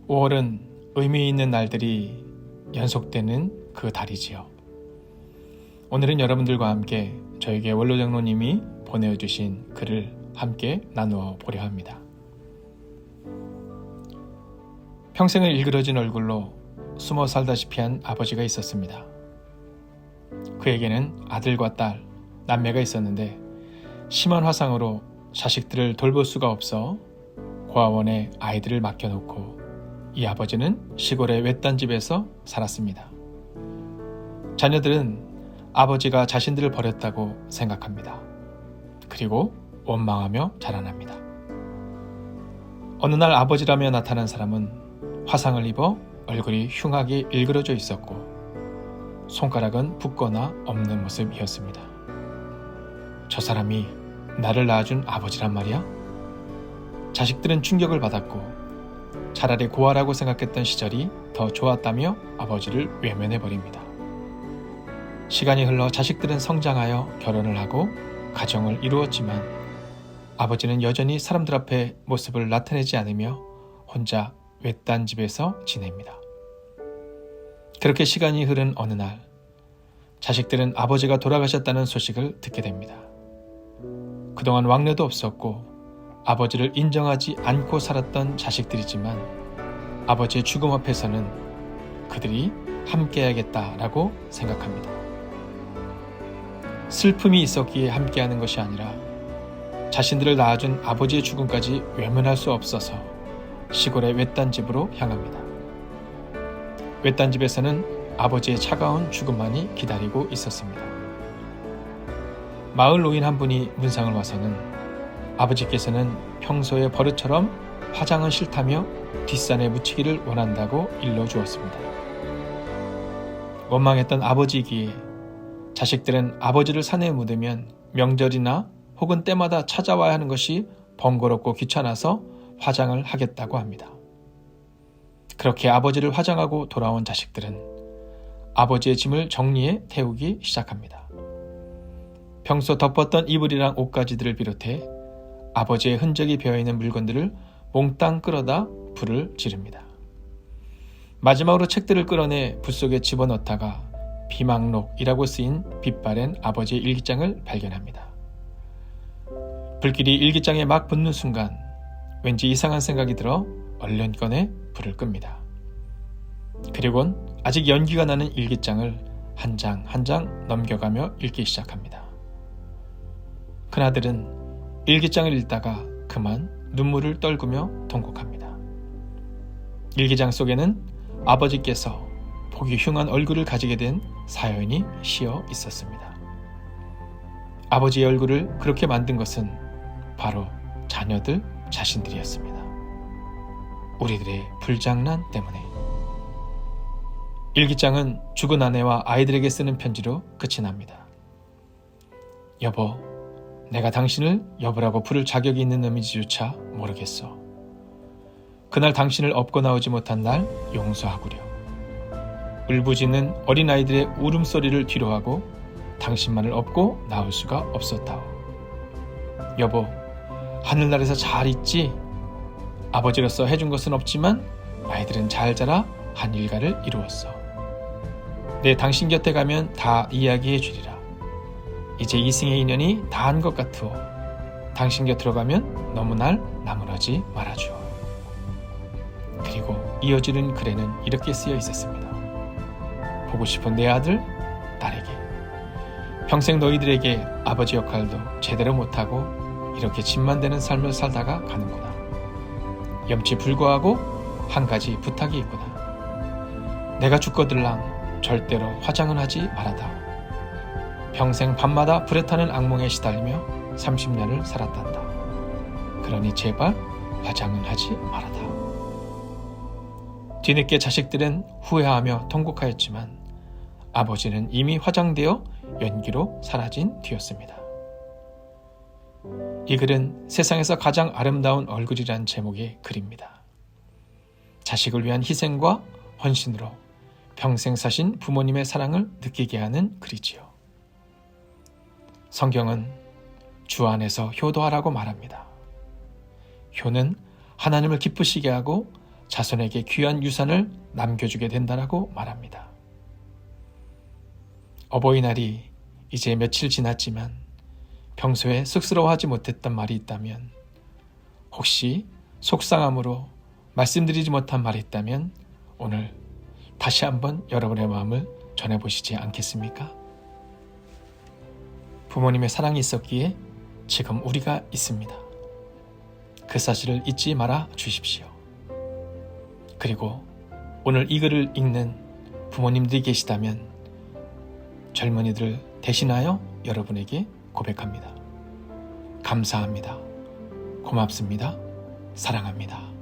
(5월은) 의미 있는 날들이 연속되는 그 달이지요. 오늘은 여러분들과 함께 저에게 원로 장로님이 보내주신 글을 함께 나누어 보려 합니다. 평생을 일그러진 얼굴로 숨어 살다시피 한 아버지가 있었습니다. 그에게는 아들과 딸, 남매가 있었는데 심한 화상으로 자식들을 돌볼 수가 없어 고아원에 아이들을 맡겨놓고 이 아버지는 시골의 외딴 집에서 살았습니다. 자녀들은 아버지가 자신들을 버렸다고 생각합니다. 그리고 원망하며 자라납니다. 어느 날 아버지라며 나타난 사람은 화상을 입어 얼굴이 흉하게 일그러져 있었고 손가락은 붓거나 없는 모습이었습니다. 저 사람이 나를 낳아준 아버지란 말이야? 자식들은 충격을 받았고 차라리 고아라고 생각했던 시절이 더 좋았다며 아버지를 외면해버립니다. 시간이 흘러 자식들은 성장하여 결혼을 하고 가정을 이루었지만 아버지는 여전히 사람들 앞에 모습을 나타내지 않으며 혼자 외딴 집에서 지냅니다. 그렇게 시간이 흐른 어느 날 자식들은 아버지가 돌아가셨다는 소식을 듣게 됩니다. 그동안 왕래도 없었고 아버지를 인정하지 않고 살았던 자식들이지만 아버지의 죽음 앞에서는 그들이 함께해야겠다라고 생각합니다. 슬픔이 있었기에 함께하는 것이 아니라 자신들을 낳아준 아버지의 죽음까지 외면할 수 없어서 시골의 외딴 집으로 향합니다. 외딴 집에서는 아버지의 차가운 죽음만이 기다리고 있었습니다. 마을 노인 한 분이 문상을 와서는 아버지께서는 평소의 버릇처럼 화장은 싫다며 뒷산에 묻히기를 원한다고 일러주었습니다. 원망했던 아버지이기에 자식들은 아버지를 산에 묻으면 명절이나 혹은 때마다 찾아와야 하는 것이 번거롭고 귀찮아서 화장을 하겠다고 합니다. 그렇게 아버지를 화장하고 돌아온 자식들은 아버지의 짐을 정리해 태우기 시작합니다. 평소 덮었던 이불이랑 옷가지들을 비롯해 아버지의 흔적이 배어있는 물건들을 몽땅 끌어다 불을 지릅니다. 마지막으로 책들을 끌어내 붓 속에 집어넣다가 비망록이라고 쓰인 빛바랜 아버지의 일기장을 발견합니다. 불길이 일기장에 막 붙는 순간 왠지 이상한 생각이 들어 얼른 꺼내 불을 끕니다. 그리곤 아직 연기가 나는 일기장을 한 장 한 장 넘겨가며 읽기 시작합니다. 그나들은 일기장을 읽다가 그만 눈물을 떨구며 통곡합니다. 일기장 속에는 아버지께서 보기 흉한 얼굴을 가지게 된 사연이 씌어 있었습니다. 아버지의 얼굴을 그렇게 만든 것은 바로 자녀들 자신들이었습니다. 우리들의 불장난 때문에. 일기장은 죽은 아내와 아이들에게 쓰는 편지로 끝이 납니다. 여보, 내가 당신을 여보라고 부를 자격이 있는 놈인지조차 모르겠어. 그날 당신을 업고 나오지 못한 날 용서하구려. 울부짖는 어린아이들의 울음소리를 뒤로하고 당신만을 업고 나올 수가 없었다오. 여보, 하늘나라에서 잘 있지? 아버지로서 해준 것은 없지만 아이들은 잘 자라 한 일가를 이루었어. 내 당신 곁에 가면 다 이야기해 주리라. 이제 이승의 인연이 다한 것 같으오. 당신 곁으로 가면 너무 날 나무라지 말아주오. 그리고 이어지는 글에는 이렇게 쓰여 있었습니다. 보고 싶은 내 아들, 딸에게. 평생 너희들에게 아버지 역할도 제대로 못하고 이렇게 짐만 되는 삶을 살다가 가는구나. 염치 불구하고 한 가지 부탁이 있구나. 내가 죽거들랑 절대로 화장은 하지 말아다. 평생 밤마다 불에 타는 악몽에 시달리며 30년을 살았단다. 그러니 제발 화장은 하지 말아다. 뒤늦게 자식들은 후회하며 통곡하였지만 아버지는 이미 화장되어 연기로 사라진 뒤였습니다. 이 글은 세상에서 가장 아름다운 얼굴이란 제목의 글입니다. 자식을 위한 희생과 헌신으로 평생 사신 부모님의 사랑을 느끼게 하는 글이지요. 성경은 주 안에서 효도하라고 말합니다. 효는 하나님을 기쁘시게 하고 자손에게 귀한 유산을 남겨주게 된다라고 말합니다. 어버이날이 이제 며칠 지났지만 평소에 쑥스러워하지 못했던 말이 있다면, 혹시 속상함으로 말씀드리지 못한 말이 있다면 오늘 다시 한번 여러분의 마음을 전해보시지 않겠습니까? 부모님의 사랑이 있었기에 지금 우리가 있습니다. 그 사실을 잊지 말아 주십시오. 그리고 오늘 이 글을 읽는 부모님들이 계시다면 젊은이들을 대신하여 여러분에게 고백합니다. 감사합니다. 고맙습니다. 사랑합니다.